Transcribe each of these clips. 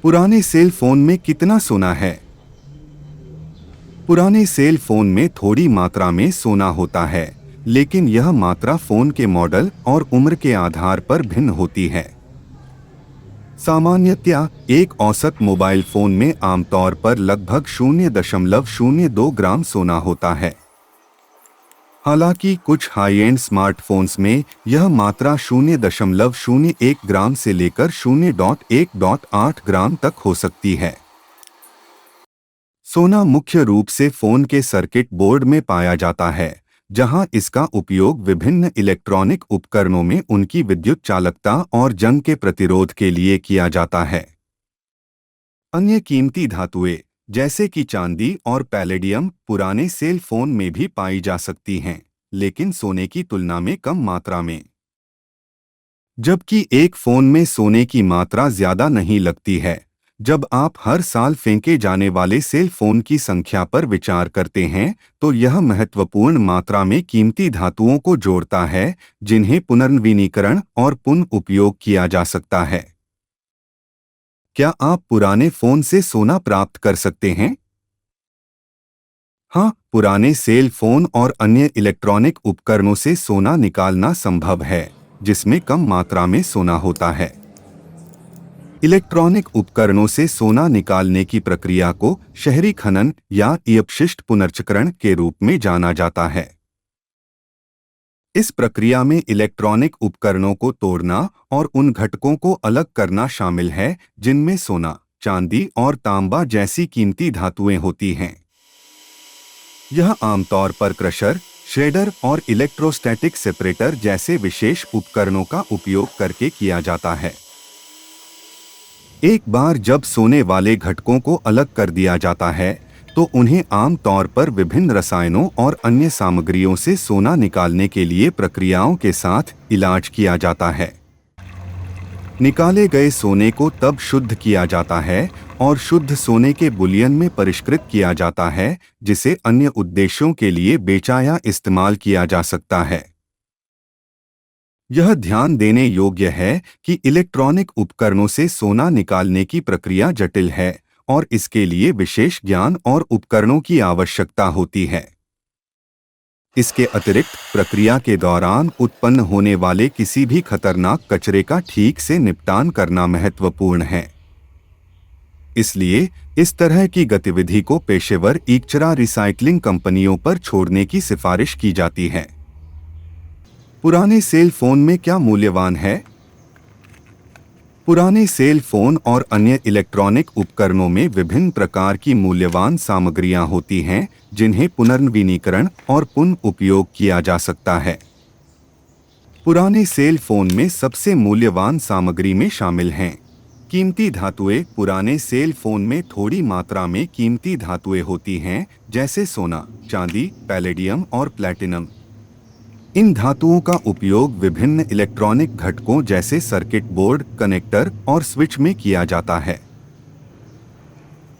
पुराने cell phone में कितना सोना है? पुराने सेल फोन में थोड़ी मात्रा में सोना होता है, लेकिन यह मात्रा फोन के मॉडल और उम्र के आधार पर भिन्न होती है। सामान्यतया एक औसत मोबाइल फोन में आमतौर पर लगभग 0.02 ग्राम सोना होता है। हालांकि कुछ हाई एंड स्मार्टफोन्स में यह मात्रा 0.01 ग्राम से लेकर 0.1.8 ग्राम तक हो सकती है। सोना मुख्य रूप से फोन के सर्किट बोर्ड में पाया जाता है, जहां इसका उपयोग विभिन्न इलेक्ट्रॉनिक उपकरणों में उनकी विद्युत चालकता और जंग के प्रतिरोध के लिए किया जाता है। अन्य कीमती धातुएं जैसे कि चांदी और पैलेडियम पुराने सेल फोन में भी पाई जा सकती हैं, लेकिन सोने की तुलना में कम मात्रा में। जबकि एक फोन में सोने की मात्रा ज्यादा नहीं लगती है, जब आप हर साल फेंके जाने वाले सेल फोन की संख्या पर विचार करते हैं, तो यह महत्वपूर्ण मात्रा में कीमती धातुओं को जोड़ता है, जिन्हें पुनर्नवीनीकरण और पुनः उपयोग किया जा सकता है। क्या आप पुराने फोन से सोना प्राप्त कर सकते हैं? हाँ, पुराने सेल फोन और अन्य इलेक्ट्रॉनिक उपकरणों से सोना निकालना संभव है, जिसमें कम मात्रा में सोना होता है। इलेक्ट्रॉनिक उपकरणों से सोना निकालने की प्रक्रिया को शहरी खनन या अपशिष्ट पुनर्चक्रण के रूप में जाना जाता है। इस प्रक्रिया में इलेक्ट्रॉनिक उपकरणों को तोड़ना और उन घटकों को अलग करना शामिल है जिनमें सोना, चांदी और तांबा जैसी कीमती धातुएं होती हैं। यह आमतौर पर क्रशर, श्रेडर और इलेक्ट्रोस्टैटिक सेपरेटर जैसे विशेष उपकरणों का उपयोग करके किया जाता है। एक बार जब सोने वाले घटकों को अलग कर दिया जाता है, तो उन्हें आम तौर पर विभिन्न रसायनों और अन्य सामग्रियों से सोना निकालने के लिए प्रक्रियाओं के साथ इलाज किया जाता है। निकाले गए सोने को तब शुद्ध किया जाता है और शुद्ध सोने के बुलियन में परिष्कृत किया जाता है, जिसे अन्य उद्देश्यों के लिए बेचा या इस्तेमाल किया जा सकता है। यह ध्यान देने योग्य है कि इलेक्ट्रॉनिक उपकरणों से सोना निकालने की प्रक्रिया जटिल है और इसके लिए विशेष ज्ञान और उपकरणों की आवश्यकता होती है। इसके अतिरिक्त प्रक्रिया के दौरान उत्पन्न होने वाले किसी भी खतरनाक कचरे का ठीक से निपटान करना महत्वपूर्ण है। इसलिए इस तरह की गतिविधि को पेशेवर ईकचरा रिसाइकलिंग कंपनियों पर छोड़ने की सिफारिश की जाती है। पुराने सेल फोन में क्या मूल्यवान है? पुराने सेल फोन और अन्य इलेक्ट्रॉनिक उपकरणों में विभिन्न प्रकार की मूल्यवान सामग्रियां होती हैं, जिन्हें पुनर्नवीनीकरण और पुनः उपयोग किया जा सकता है। पुराने सेल फोन में सबसे मूल्यवान सामग्री में शामिल हैं कीमती धातुएं। पुराने सेल फोन में थोड़ी मात्रा में कीमती धातुएं होती हैं, जैसे सोना, चांदी, पैलेडियम और प्लैटिनम। इन धातुओं का उपयोग विभिन्न इलेक्ट्रॉनिक घटकों जैसे सर्किट बोर्ड, कनेक्टर और स्विच में किया जाता है।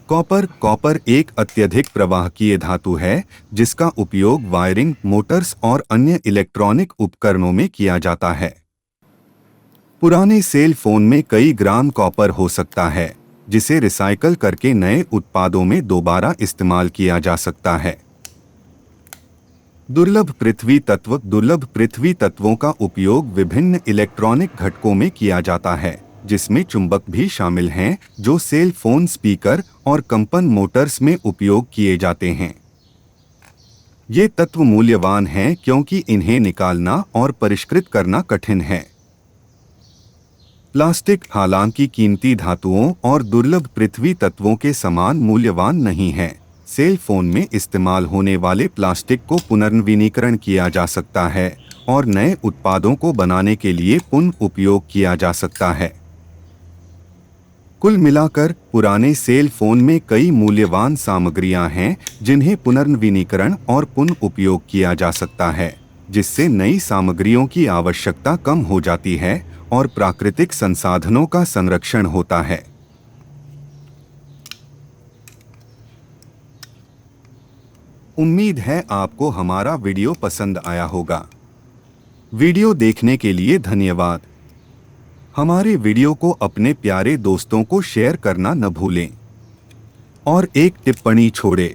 कॉपर एक अत्यधिक प्रवाहकीय धातु है, जिसका उपयोग वायरिंग, मोटर्स और अन्य इलेक्ट्रॉनिक उपकरणों में किया जाता है। पुराने सेल फोन में कई ग्राम कॉपर हो सकता है, जिसे रिसाइकल करके नए उत्पादों में दोबारा इस्तेमाल किया जा सकता है। दुर्लभ पृथ्वी तत्वों का उपयोग विभिन्न इलेक्ट्रॉनिक घटकों में किया जाता है, जिसमें चुंबक भी शामिल हैं, जो सेल फोन स्पीकर और कंपन मोटर्स में उपयोग किए जाते हैं। ये तत्व मूल्यवान हैं क्योंकि इन्हें निकालना और परिष्कृत करना कठिन है। प्लास्टिक हालांकि कीमती धातुओं और दुर्लभ पृथ्वी तत्वों के समान मूल्यवान नहीं है। सेल फोन में इस्तेमाल होने वाले प्लास्टिक को पुनर्नवीनीकरण किया जा सकता है और नए उत्पादों को बनाने के लिए पुनः उपयोग किया जा सकता है। कुल मिलाकर पुराने सेल फोन में कई मूल्यवान सामग्रियां हैं, जिन्हें पुनर्नवीनीकरण और पुनः उपयोग किया जा सकता है, जिससे नई सामग्रियों की आवश्यकता कम हो जाती है और प्राकृतिक संसाधनों का संरक्षण होता है। उम्मीद है आपको हमारा वीडियो पसंद आया होगा। वीडियो देखने के लिए धन्यवाद। हमारे वीडियो को अपने प्यारे दोस्तों को शेयर करना न भूलें और एक टिप्पणी छोड़ें।